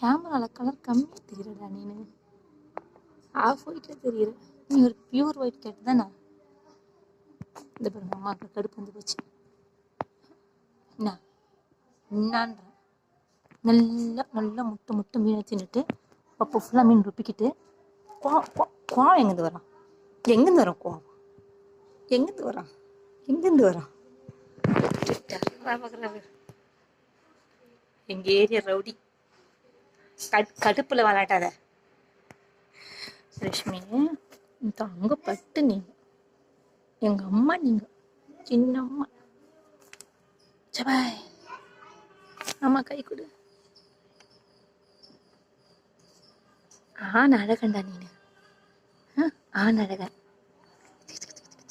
கேமராவில் கலர் கம்மியாக தெரியுறடா நீனு. ஆஃப் ஒயிட்டில் தெரியுற. நீ ஒரு பியூர் ஒயிட் கேட்டு தானே. இந்த பாருங்க அம்மாவுக்கு கடுப்பு வந்து போச்சு. என்னான்ற நல்லா நல்லா முட்டை முட்டை மீனை தின்னுட்டு அப்போ ஃபுல்லாக மீன் ருப்பிக்கிட்டு கோவம் எங்கேருந்து வரான்? எங்கேருந்து வரான் கோவம்? எங்கேருந்து வரான்? எங்கேருந்து வரான்? எங்கள் ஏரியா ரவுடி. கடுப்பில் விளாட்டாத ரஷ்மி. தங்க பட்டு நீங்கள் எங்கள் அம்மா, நீங்கள் சின்ன அம்மா. சபாய் அம்மா கை கொடு. அழகண்டா நீனு. அழகன்.